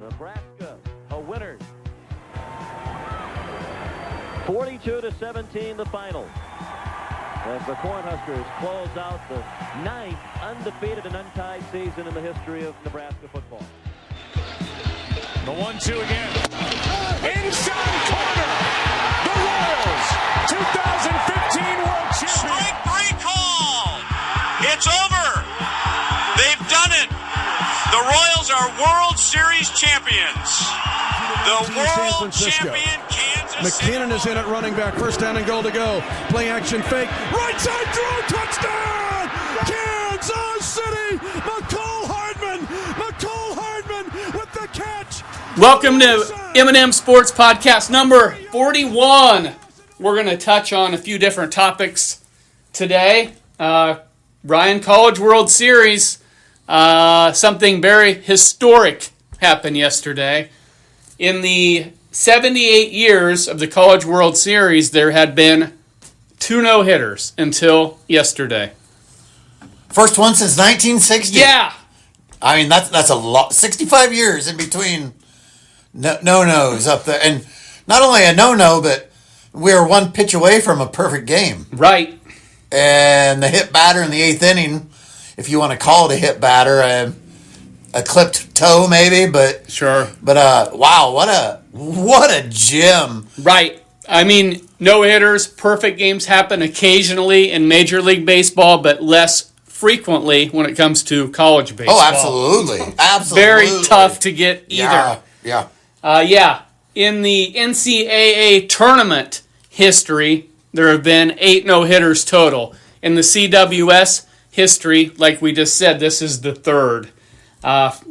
Nebraska, a winner. 42-17 the final. As the Cornhuskers close out the 9th undefeated and untied season in the history of Nebraska football. The 1-2 again. Inside corner. The Royals, 2015 World Champions. Strike three call. It's over. They've done it. The Royals are World Series champions. The world champion Kansas City. McKinnon is in at running back. First down and goal to go. Play action fake. Right side throw. Touchdown. Kansas City. Nicole Hardman with the catch. Welcome to M&M Sports Podcast number 41. We're going to touch on a few different topics today. Ryan, College World Series. Something very historic happened yesterday. In the 78 years of the College World Series, there had been 2 no-hitters until yesterday. First one since 1960. Yeah. I mean, that's a lot. 65 years in between no-nos up there. And not only a no-no, but we're one pitch away from a perfect game. Right. And the hit batter in the 8th inning, if you want to call it a hit batter, a clipped toe maybe, but sure. But wow, what a gem. Right. I mean, no-hitters, perfect games happen occasionally in Major League Baseball, but less frequently when it comes to college baseball. Oh, absolutely. Very tough to get either. Yeah. In the NCAA tournament history, there have been 8 no-hitters total. In the CWS history, like we just said, this is the 3rd.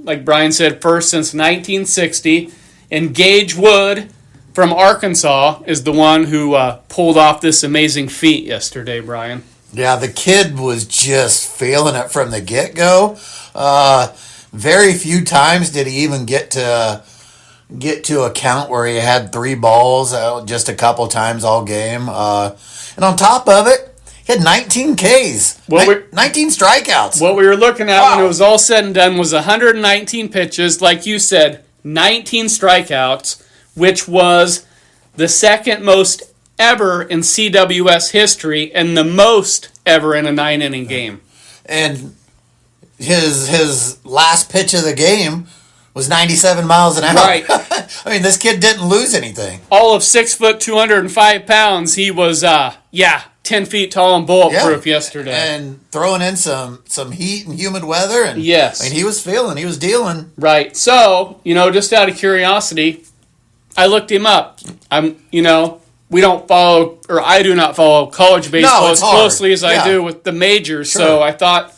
Like Brian said, first since 1960. And Gage Wood from Arkansas is the one who pulled off this amazing feat yesterday, Brian. Yeah, the kid was just feeling it from the get-go. Very few times did he even get to a count where he had 3 balls, just a couple times all game. And on top of it, he had 19 Ks, 19 strikeouts. What we were looking at when it was all said and done was 119 pitches, like you said, 19 strikeouts, which was the second most ever in CWS history and the most ever in a 9-inning game. And his last pitch of the game was 97 miles an hour. Right. I mean, this kid didn't lose anything. All of 6 foot, 205 pounds. He was, 10 feet tall and bulletproof yesterday. And throwing in some heat and humid weather. And yes. I mean, he was dealing. Right. So, just out of curiosity, I looked him up. We don't follow, or I do not follow college baseball as closely as I do with the majors. Sure. So I thought,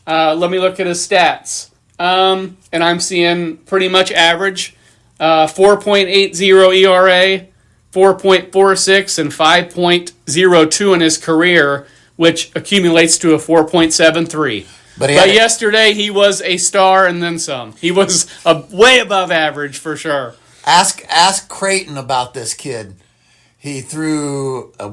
let me look at his stats. And I'm seeing pretty much average, 4.80 ERA, 4.46, and 5.02 in his career, which accumulates to a 4.73. But yesterday, he was a star and then some. He was way above average for sure. Ask Creighton about this kid. He threw a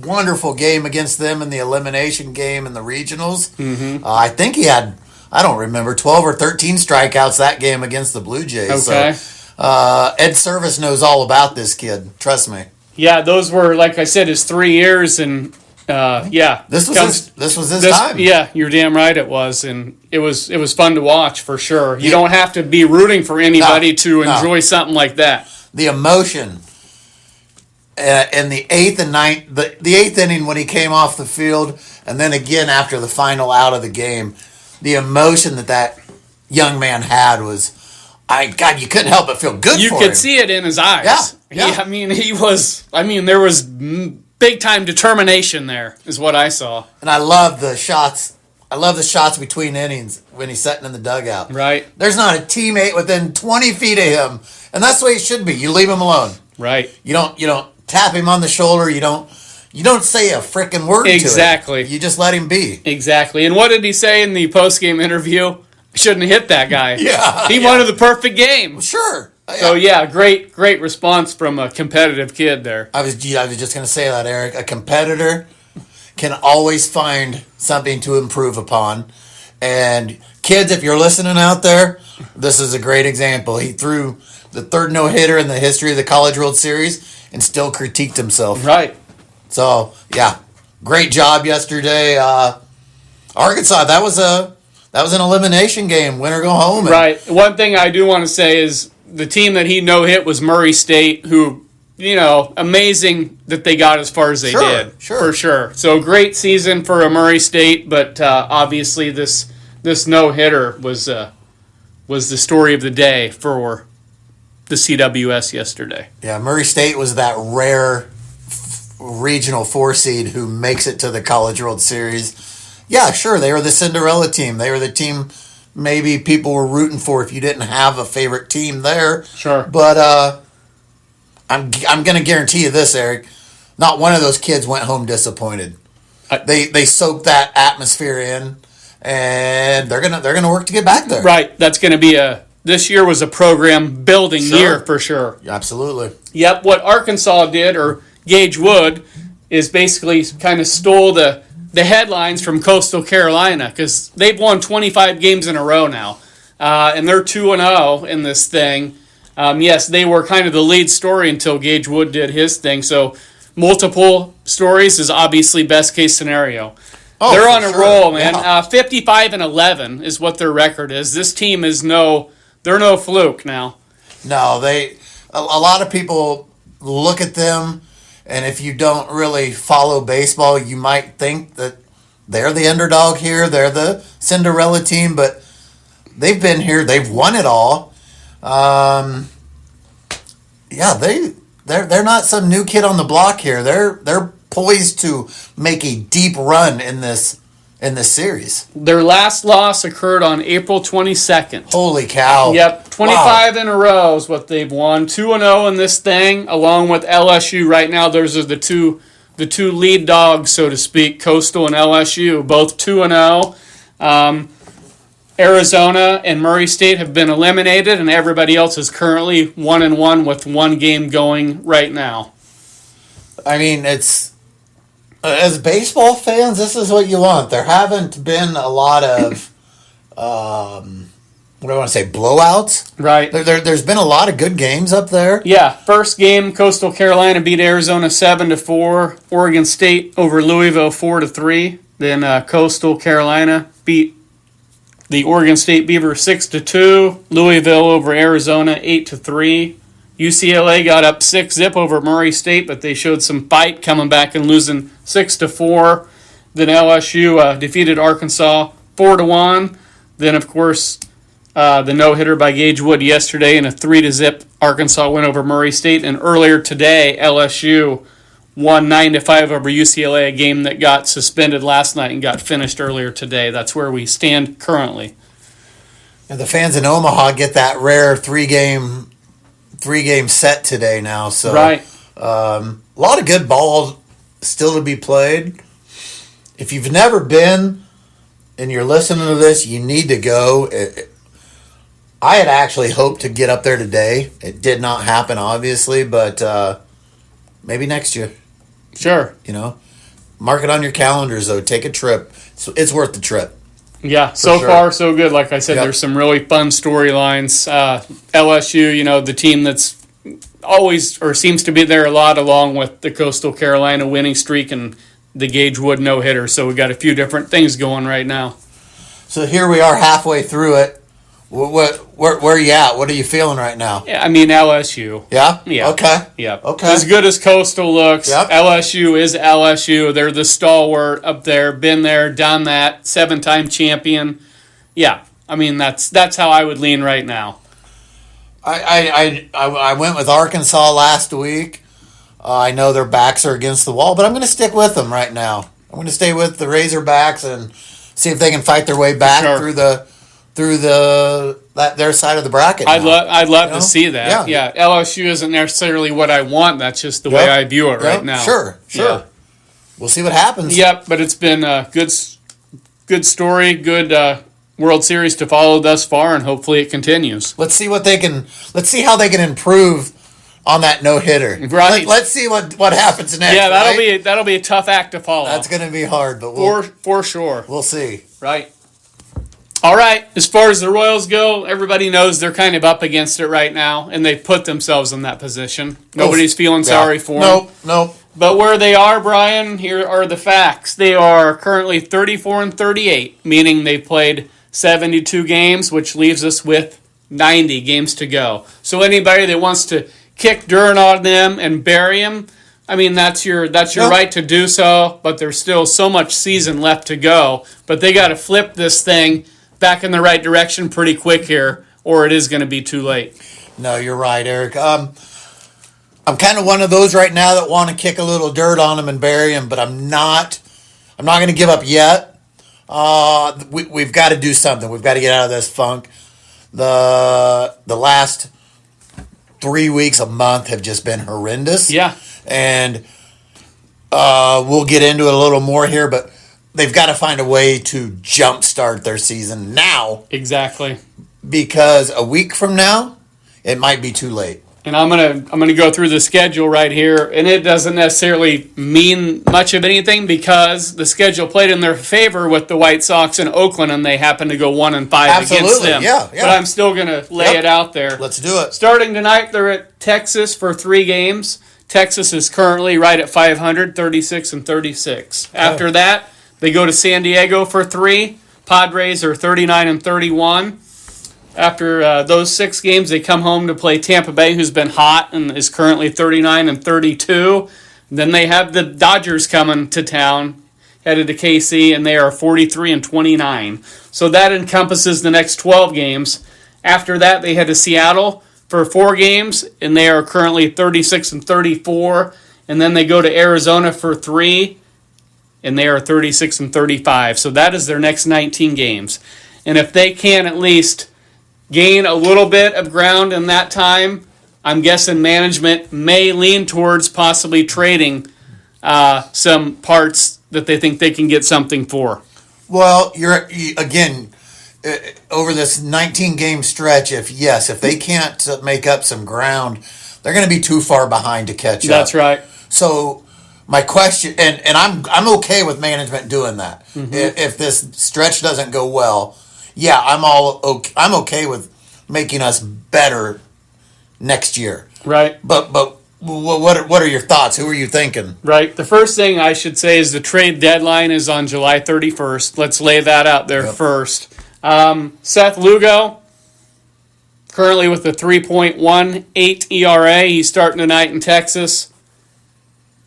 wonderful game against them in the elimination game in the regionals. Mm-hmm. I think he had, I don't remember, 12 or 13 strikeouts that game against the Blue Jays. Okay. So, Ed Service knows all about this kid. Trust me. Yeah, those were, like I said, his 3 years, and this was his time. Yeah, you're damn right it was, and it was fun to watch for sure. You don't have to be rooting for anybody to enjoy something like that. The emotion in the 8th and 9th, the 8th inning when he came off the field, and then again after the final out of the game, the emotion that young man had was, you couldn't help but feel good for him. You could see it in his eyes. Yeah. There was big-time determination there, is what I saw. And I love the shots. I love the shots between innings when he's sitting in the dugout. Right. There's not a teammate within 20 feet of him, and that's the way it should be. You leave him alone. Right. You don't tap him on the shoulder. You don't say a frickin' word to him. Exactly. You just let him be. Exactly. And what did he say in the post-game interview? Shouldn't have hit that guy. He wanted the perfect game. Sure. So great response from a competitive kid there. I was just going to say that, Eric. A competitor can always find something to improve upon, and Kids, if you're listening out there, this is a great example. He threw the third no-hitter in the history of the College World Series and still critiqued himself. Right. So, yeah, great job yesterday. Arkansas, that was an elimination game, win or go home. Right. One thing I do want to say is the team that he no-hit was Murray State, who, amazing that they got as far as they did. Sure. For sure. So great season for a Murray State, but obviously this no-hitter was the story of the day for the CWS yesterday. Yeah, Murray State was that rare regional 4 seed who makes it to the College World Series. Yeah, sure, they were the Cinderella team. They were the team maybe people were rooting for if you didn't have a favorite team there. Sure. But I'm going to guarantee you this, Eric. Not one of those kids went home disappointed. They soaked that atmosphere in, and they're gonna work to get back there. Right. That's going to be this year was a program building year for sure. Absolutely. Yep. What Arkansas did, or Gage Wood, is basically kind of stole the headlines from Coastal Carolina, because they've won 25 games in a row now, and they're 2-0 in this thing. Yes, they were kind of the lead story until Gage Wood did his thing. So multiple stories is obviously best case scenario. Oh, they're on a roll, man. Yeah. 55-11 is what their record is. This team is they're no fluke now. No, a lot of people look at them. And if you don't really follow baseball, you might think that they're the underdog here. They're the Cinderella team, but they've been here. They've won it all. They're not some new kid on the block here. They're poised to make a deep run in this series. Their last loss occurred on April 22nd. Holy cow. Yep, 25 in a row is what they've won. 2-0 in this thing, along with LSU. Right now, those are the two lead dogs, so to speak, Coastal and LSU, both 2-0. Arizona and Murray State have been eliminated, and everybody else is currently 1-1 with one game going right now. I mean, it's... As baseball fans, this is what you want. There haven't been a lot of, blowouts. Right. There's been a lot of good games up there. Yeah. First game, Coastal Carolina beat Arizona 7-4. Oregon State over Louisville 4-3. Then Coastal Carolina beat the Oregon State Beavers 6-2. Louisville over Arizona 8-3. UCLA got up 6-0 over Murray State, but they showed some fight, coming back and losing 6-4. Then LSU defeated Arkansas 4-1. Then, of course, the no-hitter by Gage Wood yesterday in a 3-0 Arkansas win over Murray State. And earlier today, LSU won 9-5 over UCLA, a game that got suspended last night and got finished earlier today. That's where we stand currently. And the fans in Omaha get that rare three-game set today now. So right. A lot of good ball still to be played. If you've never been and you're listening to this, you need to go. I had actually hoped to get up there today. It did not happen, obviously, but maybe next year. Sure. Mark it on your calendars, though. Take a trip. It's worth the trip. Yeah, so far so good. Like I said, There's some really fun storylines. LSU, the team that's always or seems to be there a lot, along with the Coastal Carolina winning streak and the Gage Wood no-hitter. So we got a few different things going right now. So here we are halfway through it. Where are you at? What are you feeling right now? Yeah, I mean, LSU. Yeah? Yeah. Okay. Yeah. Okay. As good as Coastal looks, Yep. LSU is LSU. They're the stalwart up there. Been there, done that. 7-time champion. Yeah. I mean, that's how I would lean right now. I went with Arkansas last week. I know their backs are against the wall, but I'm going to stick with them right now. I'm going to stay with the Razorbacks and see if they can fight their way back through their side of the bracket. I'd love to see that. Yeah. LSU isn't necessarily what I want. That's just the way I view it right now. Sure. Yeah. We'll see what happens. Yep, but it's been a good story, good World Series to follow thus far, and hopefully it continues. Let's see how they can improve on that no-hitter. Right. Let's see what happens next. Yeah, that'll be a tough act to follow. That's going to be hard, but for sure. We'll see. Right. All right, as far as the Royals go, everybody knows they're kind of up against it right now, and they've put themselves in that position. Nobody's feeling sorry for them. No. But where they are, Brian, here are the facts. They are currently 34-38, meaning they've played 72 games, which leaves us with 90 games to go. So anybody that wants to kick dirt on them and bury them, I mean, that's your right to do so, but there's still so much season left to go. But they got to flip this thing back in the right direction pretty quick here, or it is going to be too late. No, you're right, Eric. I'm kind of one of those right now that want to kick a little dirt on them and bury them, but I'm not going to give up yet. We've got to do something. We've got to get out of this funk. The last 3 weeks, a month have just been horrendous. Yeah. And we'll get into it a little more here, but they've got to find a way to jumpstart their season now. Exactly. Because a week from now, it might be too late. And I'm gonna go through the schedule right here, and it doesn't necessarily mean much of anything because the schedule played in their favor with the White Sox in Oakland, and they happen to go 1-5 against them. Yeah. But I'm still gonna lay it out there. Let's do it. Starting tonight, they're at Texas for 3 games. Texas is currently right at 500, 36-36. After that, they go to San Diego for 3. Padres are 39-31. After those 6 games, they come home to play Tampa Bay, who's been hot and is currently 39-32. Then they have the Dodgers coming to town, headed to KC, and they are 43-29. So that encompasses the next 12 games. After that, they head to Seattle for 4 games, and they are currently 36-34. And then they go to Arizona for 3, and they are 36-35. So that is their next 19 games. And if they can at least gain a little bit of ground in that time, I'm guessing management may lean towards possibly trading some parts that they think they can get something for. Well, again, over this 19-game stretch, if they can't make up some ground, they're going to be too far behind to catch up. That's right. So my question, and I'm okay with management doing that. Mm-hmm. If this stretch doesn't go well, yeah, I'm okay with making us better next year. Right. But what are your thoughts? Who are you thinking? Right. The first thing I should say is the trade deadline is on July 31st. Let's lay that out there first. Seth Lugo, currently with a 3.18 ERA. He's starting tonight in Texas.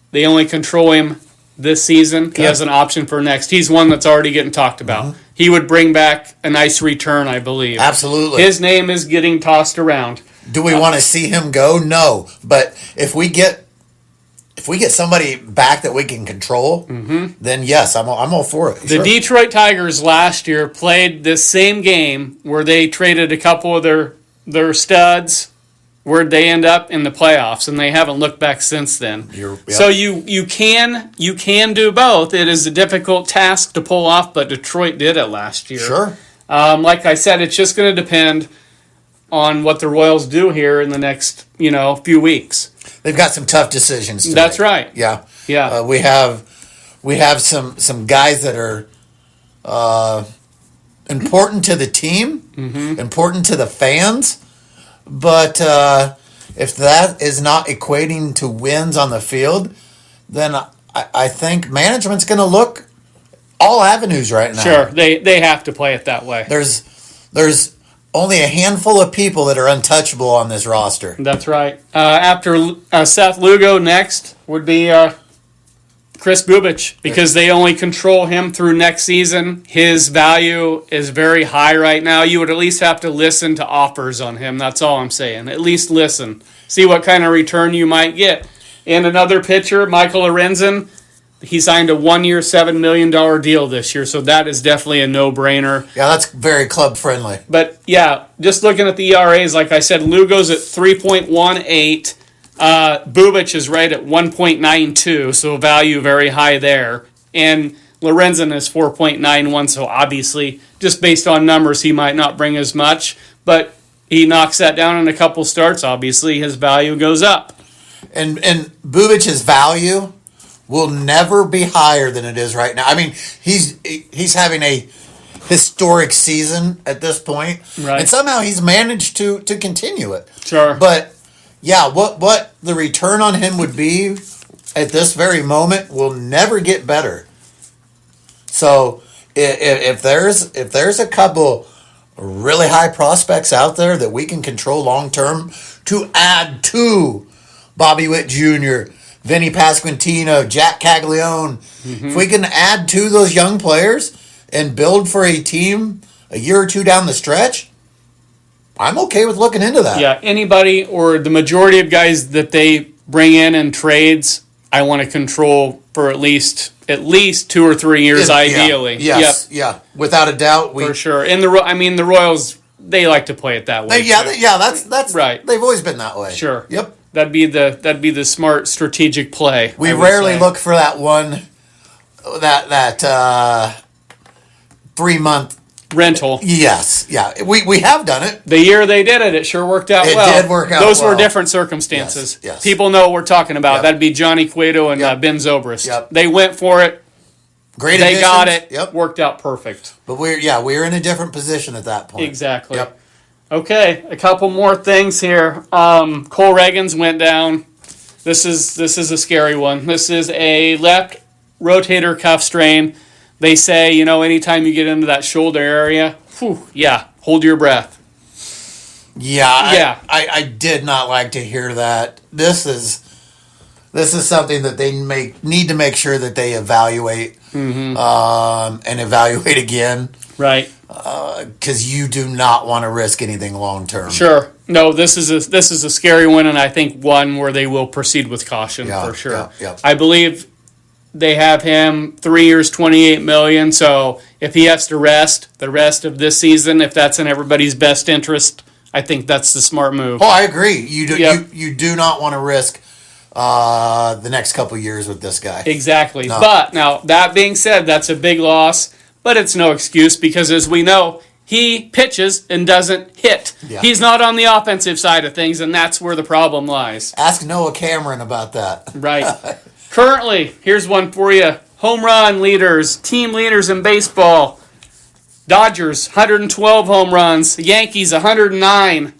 They only control him this season. Okay. He has an option for next. He's one that's already getting talked about. Mm-hmm. He would bring back a nice return, I believe. Absolutely. His name is getting tossed around. Do we want to see him go? No. But if we get somebody back that we can control, then yes, I'm all for it. The Detroit Tigers last year played this same game where they traded a couple of their studs. Where'd they end up? In the playoffs, and they haven't looked back since then. So you can do both. It is a difficult task to pull off, but Detroit did it last year. Sure. Like I said, it's just going to depend on what the Royals do here in the next few weeks. They've got some tough decisions to That's make. right. Yeah. Yeah. We have some guys that are important to the team, important to the fans. But if that is not equating to wins on the field, then I think management's going to look all avenues right now. Sure, they have to play it that way. There's only a handful of people that are untouchable on this roster. That's right. After Seth Lugo, next would be Chris Bubich, because they only control him through next season. His value is very high right now. You would at least have to listen to offers on him. That's all I'm saying. At least listen. See what kind of return you might get. And another pitcher, Michael Lorenzen, he signed a 1-year, $7 million deal this year, so that is definitely a no-brainer. Yeah, that's very club-friendly. But, yeah, just looking at the ERAs, like I said, Lugo's at 3.18. Bubich is right at 1.92, so value very high there. And Lorenzen is 4.91, so obviously, just based on numbers, he might not bring as much. But he knocks that down in a couple starts, obviously, his value goes up. And Bubich's value will never be higher than it is right now. I mean, he's having a historic season at this point. Right. And somehow he's managed to continue it. Sure. But yeah, what the return on him would be at this very moment will never get better. So if there's a couple really high prospects out there that we can control long term to add to Bobby Witt Jr., Vinny Pasquantino, Jack Caglione, if we can add to those young players and build for a team a year or two down the stretch, I'm okay with looking into that. Yeah, anybody or the majority of guys that they bring in trades, I want to control for at least 2 or 3 years, ideally. Yes, yeah, without a doubt. For sure. And the Royals, they like to play it that way. That's right. They've always been that way. Sure. Yep. That'd be the smart strategic play. We rarely look for that one, that 3-month rental. Yes, yeah. We have done it. The year they did it, it sure worked out well. It did work out Those well. were different circumstances. Yes. People know what we're talking about. Yep. That'd be Johnny Cueto and Ben Zobrist. Yep. They went for it. Great They additions. got it. Yep. Worked out perfect. But we're in a different position at that point. Exactly. Yep. Okay, a couple more things here. Cole Reagans went down. This is a scary one. This is a left rotator cuff strain. They say, anytime you get into that shoulder area, hold your breath. Yeah. I did not like to hear that. This is something that they need to make sure that they evaluate and evaluate again. Right. Because you do not want to risk anything long term. Sure. No, this is a scary one, and I think one where they will proceed with caution for sure. Yeah. I believe they have him 3 years, $28 million. So if he has to rest the rest of this season, if that's in everybody's best interest, I think that's the smart move. Oh, I agree. You do. Yep. You do not want to risk the next couple years with this guy. Exactly. No. But now that being said, that's a big loss, but it's no excuse because as we know, he pitches and doesn't hit. Yeah. He's not on the offensive side of things, and that's where the problem lies. Ask Noah Cameron about that. Right. Currently, here's one for you. Home run leaders, team leaders in baseball. Dodgers, 112 home runs. Yankees, 109.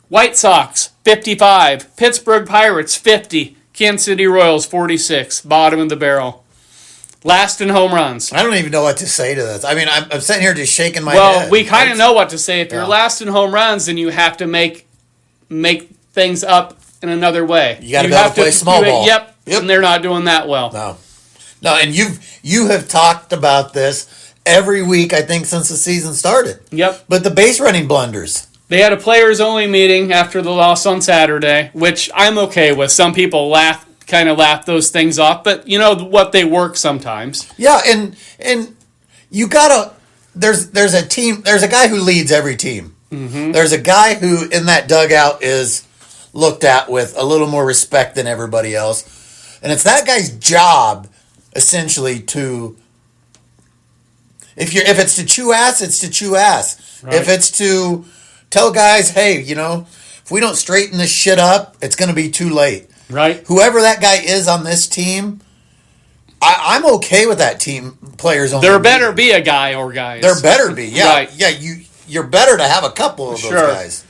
White Sox, 55. Pittsburgh Pirates, 50. Kansas City Royals, 46. Bottom of the barrel. Last in home runs. I don't even know what to say to this. I mean, I'm sitting here just shaking my head. Well, we kind of know what to say. If you're last in home runs, then you have to make things up in another way. You got to be able to play small ball. Yep. And they're not doing that well. No, and you have talked about this every week, I think, since the season started. Yep. But the base running blunders. They had a players-only meeting after the loss on Saturday, which I'm okay with. Some people laugh those things off, but you know what, they work sometimes. Yeah, and you gotta. There's a team. There's a guy who leads every team. Mm-hmm. There's a guy who in that dugout is looked at with a little more respect than everybody else, and it's that guy's job essentially to. If it's to chew ass, it's to chew ass. Right. If it's to tell guys, hey, if we don't straighten this shit up, it's going to be too late. Right. Whoever that guy is on this team, I'm okay with that team. Players only. There better be a guy or guys. There better be. Yeah. Right. Yeah. You're better to have a couple of those guys.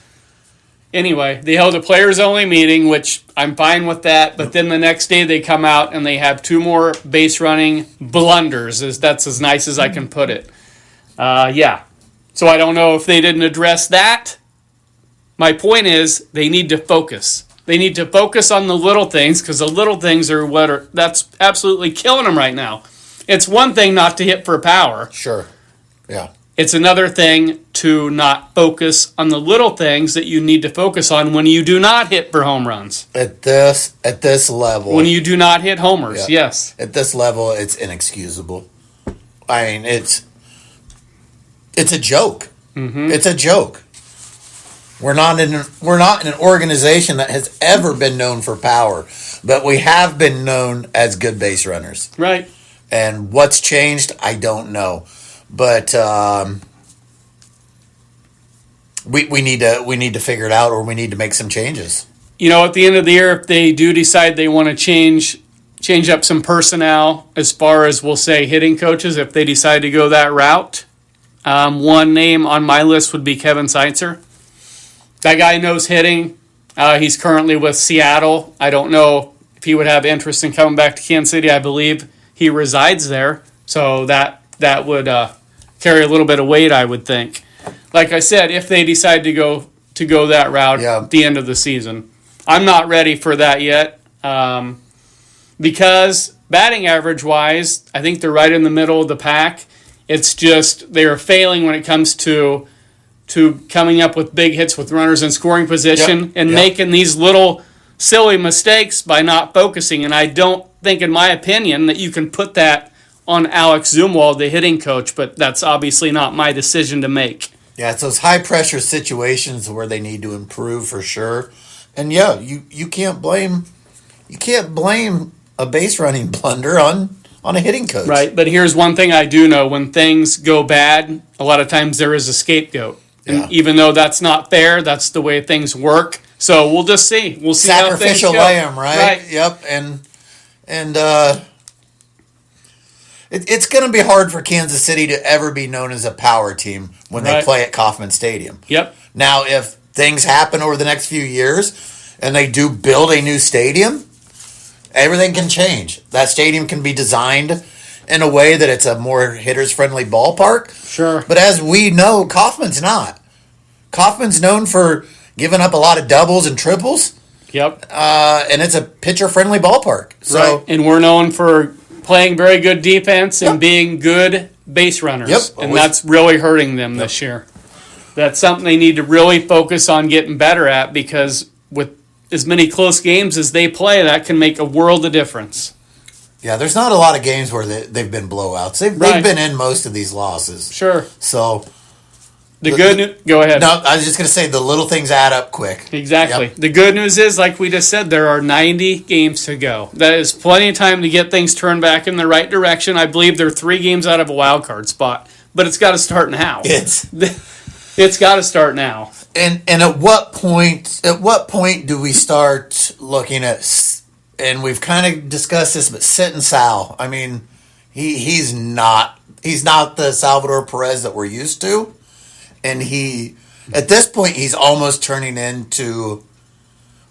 Anyway, they held a players-only meeting, which I'm fine with that. But then the next day they come out and they have 2 more base-running blunders. That's as nice as I can put it. Yeah. So I don't know if they didn't address that. My point is they need to focus. They need to focus on the little things because the little things are that's absolutely killing them right now. It's one thing not to hit for power. Sure. Yeah. It's another thing to not focus on the little things that you need to focus on when you do not hit for home runs. At this level. When you do not hit homers, yes. At this level, it's inexcusable. I mean, it's a joke. Mm-hmm. It's a joke. We're not in an organization that has ever been known for power, but we have been known as good base runners. Right. And what's changed, I don't know. But we need to figure it out, or we need to make some changes. At the end of the year, if they do decide they want to change up some personnel, as far as we'll say hitting coaches, if they decide to go that route, One name on my list would be Kevin Seitzer. That guy knows hitting. He's currently with Seattle. I don't know if he would have interest in coming back to Kansas City. I believe he resides there, so that would carry a little bit of weight, I would think. Like I said, if they decide to go that route at the end of the season, I'm not ready for that yet, because batting average wise, I think they're right in the middle of the pack. It's just they are failing when it comes to coming up with big hits with runners in scoring position and making these little silly mistakes by not focusing. And I don't think, in my opinion, that you can put that on Alex Zumwalt, the hitting coach, but that's obviously not my decision to make. Yeah, it's those high-pressure situations where they need to improve for sure. And, you can't blame a base running blunder on a hitting coach. Right, but here's one thing I do know. When things go bad, a lot of times there is a scapegoat. And even though that's not fair, that's the way things work. So we'll just see. We'll see sacrificial how things go. lamb, right? Yep. And it's going to be hard for Kansas City to ever be known as a power team when they play at Kauffman Stadium. Yep. Now, if things happen over the next few years and they do build a new stadium, everything can change. That stadium can be designed in a way that it's a more hitters-friendly ballpark. Sure. But as we know, Kauffman's not. Kauffman's known for giving up a lot of doubles and triples. Yep. And it's a pitcher-friendly ballpark. So, right. And we're known for playing very good defense and being good base runners. Yep. And that's really hurting them this year. That's something they need to really focus on getting better at, because with as many close games as they play, that can make a world of difference. Yeah, there's not a lot of games where they've been blowouts. They've been in most of these losses. Sure. So go ahead. No, I was just going to say the little things add up quick. Exactly. Yep. The good news is, like we just said, there are 90 games to go. That is plenty of time to get things turned back in the right direction. I believe they're 3 games out of a wild card spot, but it's got to start now. It's got to start now. And at what point do we start looking at? And we've kind of discussed this, but sitting Sal. I mean, he's not the Salvador Perez that we're used to, and at this point he's almost turning into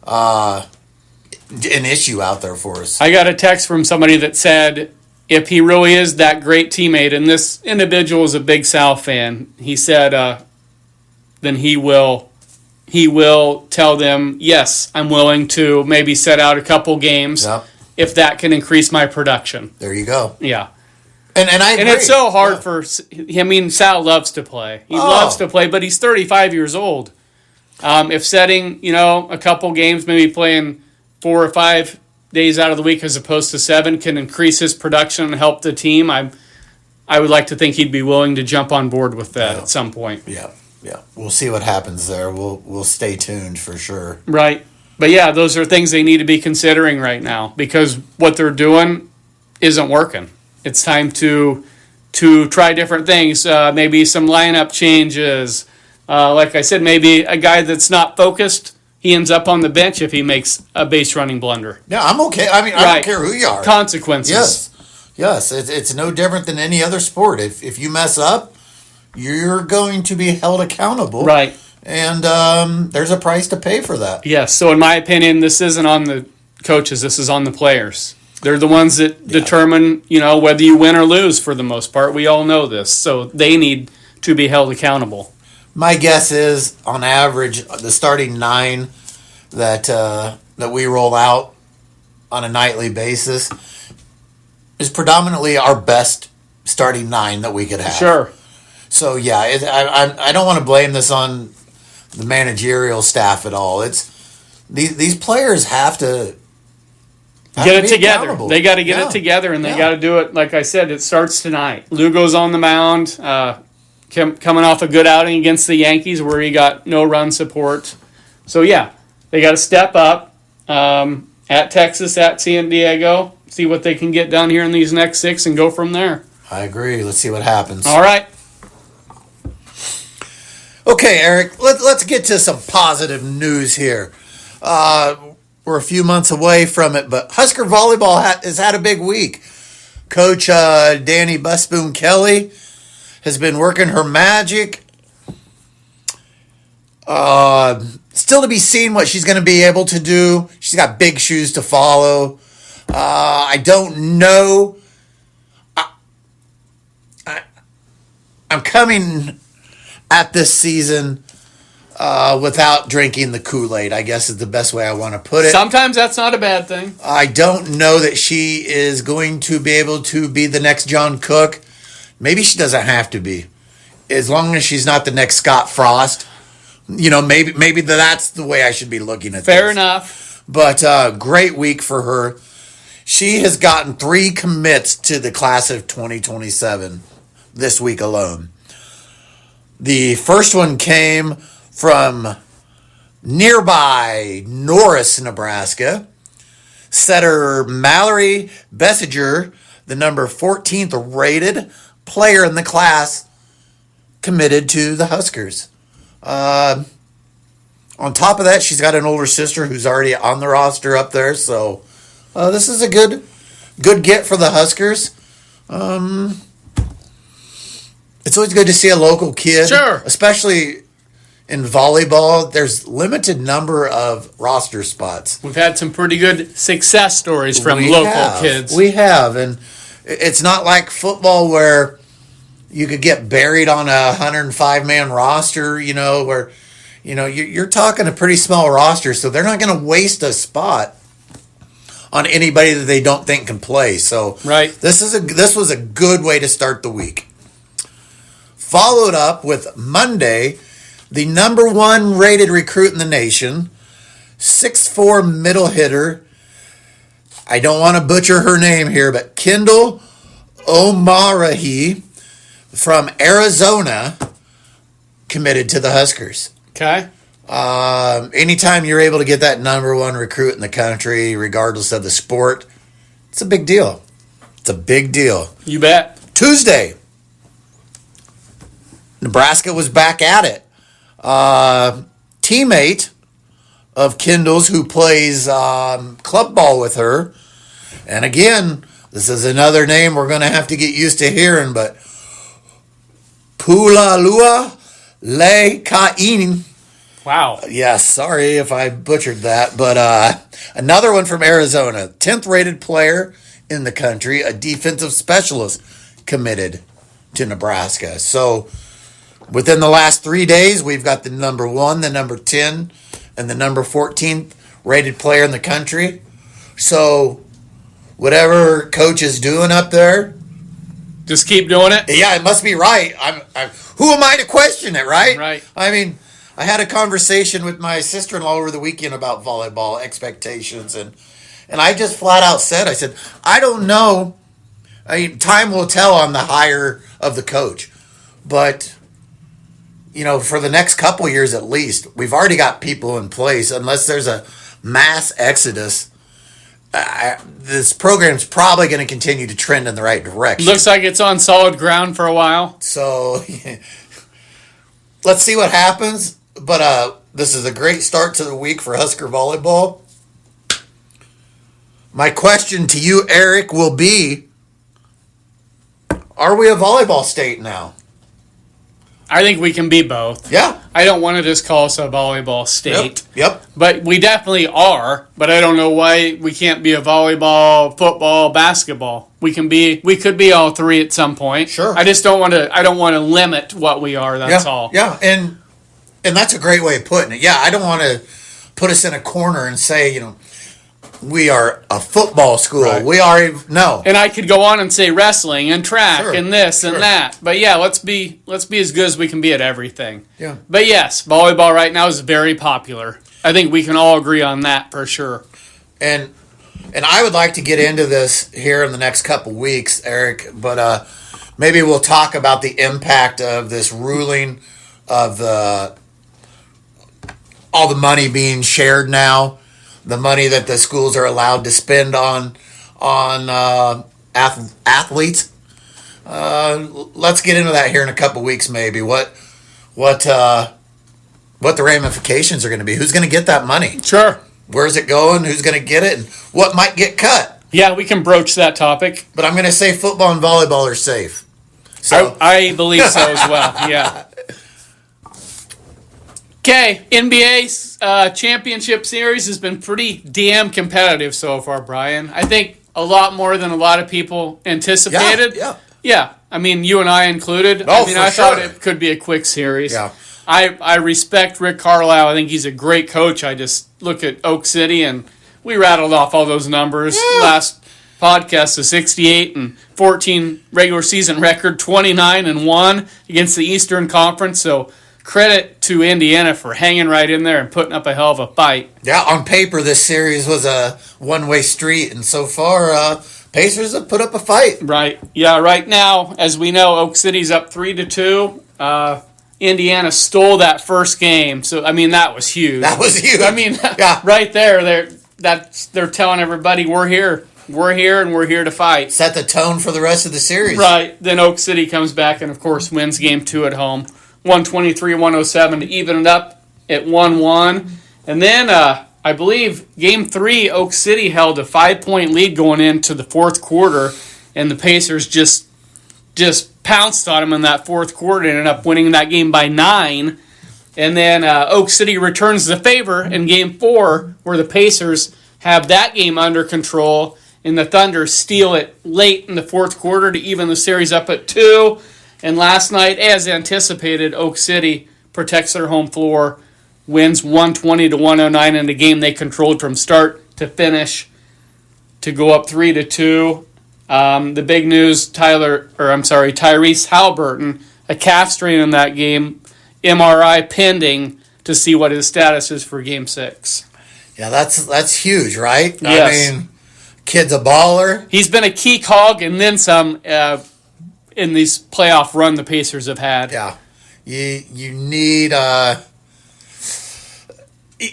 an issue out there for us. I got a text from somebody that said, if he really is that great teammate, and this individual is a big Sal fan, he said, then he will tell them, yes, I'm willing to maybe set out a couple games if that can increase my production. There you go. Yeah. And I agree. And it's so hard for – I mean, Sal loves to play. He loves to play, but he's 35 years old. If setting, a couple games, maybe playing 4 or 5 days out of the week as opposed to 7 can increase his production and help the team, I would like to think he'd be willing to jump on board with that at some point. Yeah. Yeah, we'll see what happens there. We'll stay tuned for sure. Right. But yeah, those are things they need to be considering right now, because what they're doing isn't working. It's time to try different things, maybe some lineup changes. Like I said, maybe a guy that's not focused, he ends up on the bench if he makes a base running blunder. Yeah, I'm okay. I mean, I don't care who you are. Consequences. Yes. It's no different than any other sport. If you mess up, you're going to be held accountable. Right. And there's a price to pay for that. Yes. So in my opinion, this isn't on the coaches. This is on the players. They're the ones that determine, whether you win or lose for the most part. We all know this. So they need to be held accountable. My guess is, on average, the starting 9 that we roll out on a nightly basis is predominantly our best starting 9 that we could have. Sure. So, yeah, I don't want to blame this on the managerial staff at all. It's these players have to get it together. They got to get it together, and they got to do it. Like I said, it starts tonight. Lugo's on the mound, coming off a good outing against the Yankees where he got no run support. So, yeah, they got to step up at Texas, at San Diego, see what they can get done here in these next 6 and go from there. I agree. Let's see what happens. All right. Okay, Eric, let's get to some positive news here. We're a few months away from it, but Husker Volleyball has had a big week. Coach Danny Busboom Kelly has been working her magic. Still to be seen what she's going to be able to do. She's got big shoes to follow. I don't know. I'm coming at this season without drinking the Kool-Aid, I guess is the best way I want to put it. Sometimes that's not a bad thing. I don't know that she is going to be able to be the next John Cook. Maybe she doesn't have to be. As long as she's not the next Scott Frost. Maybe that's the way I should be looking at this. Fair enough. But great week for her. She has gotten 3 commits to the class of 2027 this week alone. The first one came from nearby Norris, Nebraska. Setter Mallory Bessinger, the number 14th rated player in the class, committed to the Huskers. On top of that, she's got an older sister who's already on the roster up there. So this is a good get for the Huskers. It's always good to see a local kid. Sure. Especially in volleyball, there's limited number of roster spots. We've had some pretty good success stories from local kids. We have. And it's not like football where you could get buried on a 105-man roster, where, you're talking a pretty small roster, so they're not going to waste a spot on anybody that they don't think can play. So right. This was a good way to start the week. Followed up with Monday, the number 1 rated recruit in the nation, 6'4" middle hitter. I don't want to butcher her name here, but Kendall Omarahi from Arizona committed to the Huskers. Okay. Anytime you're able to get that number 1 recruit in the country, regardless of the sport, it's a big deal. It's a big deal. You bet. Tuesday, Nebraska was back at it. Teammate of Kendall's who plays club ball with her. And again, this is another name we're going to have to get used to hearing, but Pulalua Le'Kain. Wow. Yes, sorry if I butchered that, but another one from Arizona, 10th rated player in the country, a defensive specialist committed to Nebraska. So within the last 3 days, we've got the number 1, the number 10, and the number 14 rated player in the country. So whatever coach is doing up there, just keep doing it. Yeah, it must be right. Who am I to question it, right? Right. I mean, I had a conversation with my sister-in-law over the weekend about volleyball expectations, and I just flat out said, I said, I don't know. Time will tell on the hire of the coach. But, for the next couple years at least, we've already got people in place. Unless there's a mass exodus, this program's probably going to continue to trend in the right direction. Looks like it's on solid ground for a while. So let's see what happens. But this is a great start to the week for Husker volleyball. My question to you, Eric, will be, are we a volleyball state now? I think we can be both. Yeah. I don't want to just call us a volleyball state. Yep. But we definitely are. But I don't know why we can't be a volleyball, football, basketball. We could be all three at some point. Sure. I just don't want to limit what we are, that's all. Yeah. And that's a great way of putting it. Yeah, I don't want to put us in a corner and say, we are a football school. Right. We are no. And I could go on and say wrestling and track and this and that. But yeah, let's be as good as we can be at everything. Yeah. But yes, volleyball right now is very popular. I think we can all agree on that for sure. And I would like to get into this here in the next couple weeks, Eric, but maybe we'll talk about the impact of this ruling of all the money being shared now. The money that the schools are allowed to spend on athletes. Let's get into that here in a couple weeks, maybe. What the ramifications are going to be? Who's going to get that money? Sure. Where's it going? Who's going to get it? And what might get cut? Yeah, we can broach that topic. But I'm going to say football and volleyball are safe. So I believe so as well. Yeah. Okay, NBA championship series has been pretty damn competitive so far, Brian. I think a lot more than a lot of people anticipated. Yeah. I mean, you and I included. I thought it could be a quick series. Yeah. I respect Rick Carlisle. I think he's a great coach. I just look at Oak City, and we rattled off all those numbers last podcast. The 68-14 regular season record, 29-1 against the Eastern Conference. So credit to Indiana for hanging right in there and putting up a hell of a fight. Yeah, on paper, this series was a one-way street, and so far, Pacers have put up a fight. Right. Yeah, right now, as we know, Oak City's up 3-2. Indiana stole that first game, so, that was huge. That was huge. Right there, they're telling everybody, we're here. We're here, and we're here to fight. Set the tone for the rest of the series. Right. Then Oak City comes back and, of course, wins Game 2 at home. 123-107 to even it up at 1-1. And then I believe Game 3, Oak City held a 5-point lead going into the fourth quarter, and the Pacers just pounced on them in that fourth quarter and ended up winning that game by 9. And then Oak City returns the favor in Game 4, where the Pacers have that game under control, and the Thunder steal it late in the fourth quarter to even the series up at 2. And last night, as anticipated, Oak City protects their home floor, wins 120-109 in the game they controlled from start to finish to go up 3-2. The big news, Tyrese Halliburton, a calf strain in that game, MRI pending to see what his status is for Game 6. Yeah, that's huge, right? Yes. Kid's a baller. He's been a key cog and then some in this playoff run the Pacers have had. Yeah. You need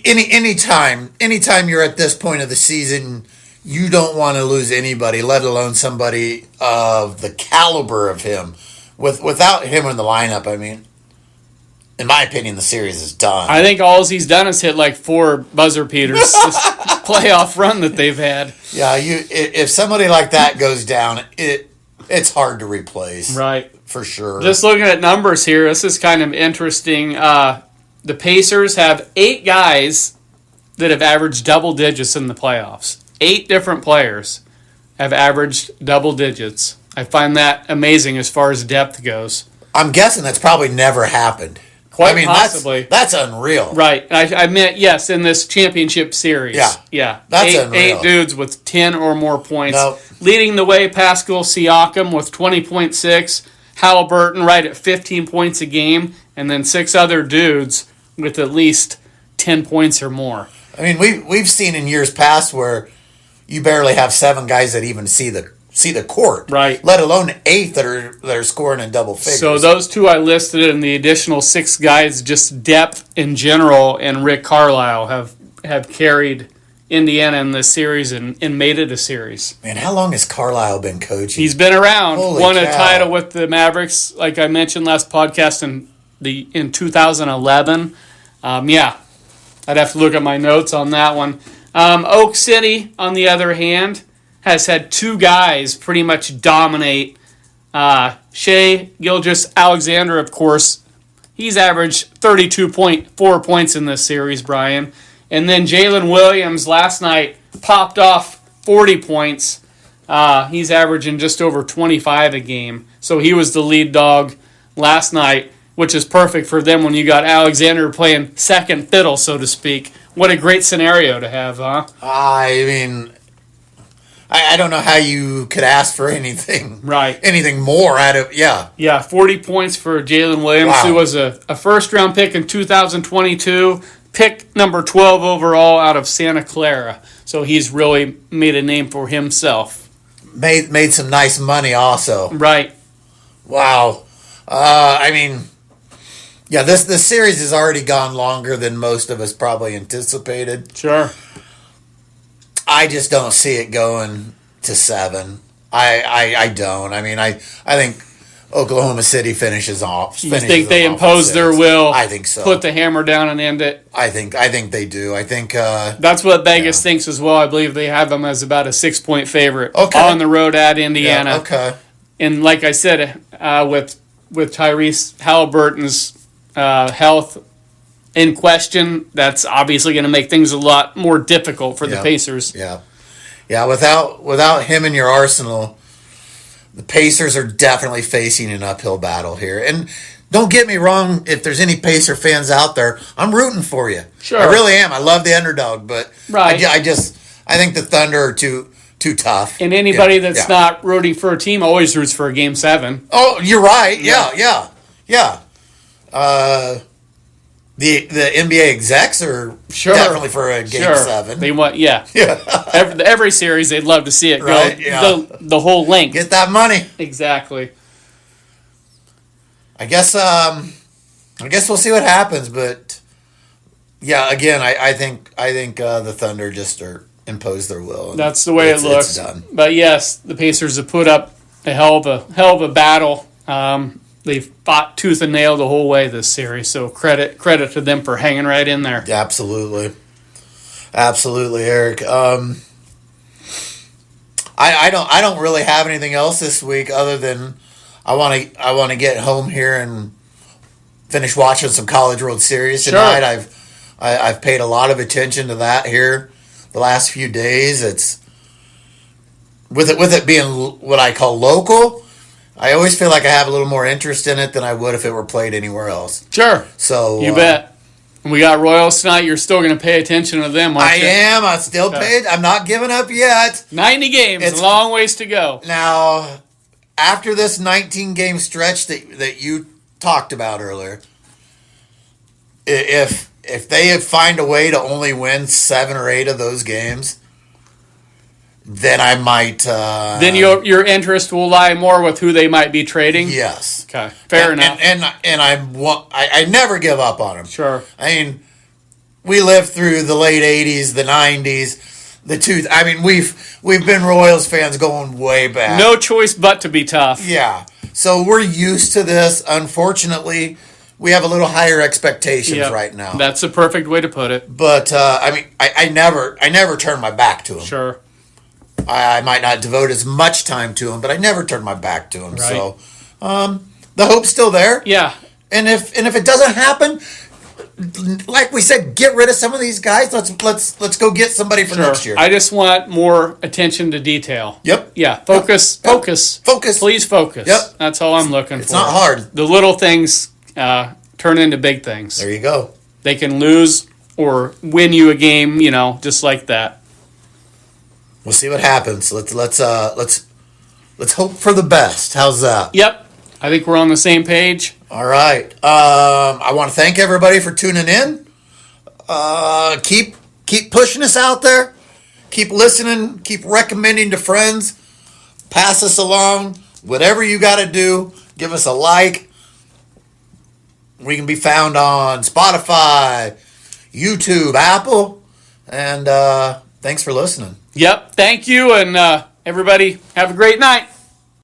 anytime you're at this point of the season, you don't want to lose anybody, let alone somebody of the caliber of him. Without him in the lineup, in my opinion, the series is done. I think all he's done is hit like 4 buzzer beaters this playoff run that they've had. Yeah, if somebody like that goes down, it's hard to replace. Right. For sure. Just looking at numbers here, this is kind of interesting. The Pacers have 8 guys that have averaged double digits in the playoffs. 8 different players have averaged double digits. I find that amazing as far as depth goes. I'm guessing that's probably never happened. Quite possibly. That's unreal. Right. I meant, yes, in this championship series. Yeah. That's unreal. 8 dudes with 10 or more points. Nope. Leading the way, Pascal Siakam with 20.6. Halliburton right at 15 points a game. And then 6 other dudes with at least 10 points or more. We've seen in years past where you barely have 7 guys that even see the court, right? Let alone 8 that are scoring in double figures. So those 2 I listed, and the additional 6 guys, just depth in general, and Rick Carlisle have carried Indiana in this series and made it a series. Man, how long has Carlisle been coaching? He's been around. Won a cow. title with the Mavericks, like I mentioned last podcast in 2011. I'd have to look at my notes on that one. Oak City, on the other hand, has had 2 guys pretty much dominate. Shai Gilgeous-Alexander, of course, he's averaged 32.4 points in this series, Brian. And then Jalen Williams last night popped off 40 points. He's averaging just over 25 a game. So he was the lead dog last night, which is perfect for them when you got Alexander playing second fiddle, so to speak. What a great scenario to have, huh? I don't know how you could ask for anything. Right. Anything more out of, yeah. Yeah, 40 points for Jalen Williams, who was a first-round pick in 2022, pick number 12 overall out of Santa Clara. So he's really made a name for himself. Made some nice money also. Right. Wow. This series has already gone longer than most of us probably anticipated. Sure. I just don't see it going to 7. I don't. I think Oklahoma City finishes off. You think they impose their will? I think so. Put the hammer down and end it? I think they do. I think that's what Vegas thinks as well. I believe they have them as about a 6-point favorite on the road at Indiana. Yeah, okay. And like I said, with Tyrese Halliburton's health in question, that's obviously going to make things a lot more difficult for the Pacers. Yeah. Without him in your arsenal, the Pacers are definitely facing an uphill battle here. And don't get me wrong, if there's any Pacer fans out there, I'm rooting for you. Sure. I really am. I love the underdog, but right. I think the Thunder are too tough. And anybody that's not rooting for a team always roots for a Game 7. Oh, you're right. Yeah. The NBA execs are definitely for a Game 7. They want, every series they'd love to see it go the whole length. Get that money. Exactly. I guess we'll see what happens, but again, I think the Thunder just impose their will. That's the way it looks. It's done. But yes, the Pacers have put up a hell of a battle. They've fought tooth and nail the whole way this series, so credit to them for hanging right in there. Absolutely, Eric. I don't really have anything else this week other than I want to get home here and finish watching some College World Series tonight. I've paid a lot of attention to that here the last few days. It's with it being what I call local. I always feel like I have a little more interest in it than I would if it were played anywhere else. Sure. So you bet. We got Royals tonight. You're still going to pay attention to them, aren't you? I am. I still paid. I'm not giving up yet. 90 games. It's a long ways to go. Now, after this 19-game stretch that you talked about earlier, if they find a way to only win 7 or 8 of those games, then I might. Then your interest will lie more with who they might be trading. Yes. Okay. Fair enough. And I never give up on them. Sure. I mean, we lived through the late '80s, the '90s, the two. I mean, we've been Royals fans going way back. No choice but to be tough. Yeah. So we're used to this. Unfortunately, we have a little higher expectations right now. That's a perfect way to put it. But I mean, I never turn my back to them. Sure. I might not devote as much time to him, but I never turn my back to him. Right. So the hope's still there. Yeah. And if it doesn't happen, like we said, get rid of some of these guys. Let's go get somebody for next year. I just want more attention to detail. Yep. Yeah. Focus. Please focus. Yep. That's all I'm looking for. It's not hard. The little things turn into big things. There you go. They can lose or win you a game, just like that. We'll see what happens. Let's hope for the best. How's that? Yep. I think we're on the same page. All right. I want to thank everybody for tuning in. Keep pushing us out there. Keep listening. Keep recommending to friends. Pass us along. Whatever you got to do, give us a like. We can be found on Spotify, YouTube, Apple, and thanks for listening. Yep. Thank you, and everybody have a great night.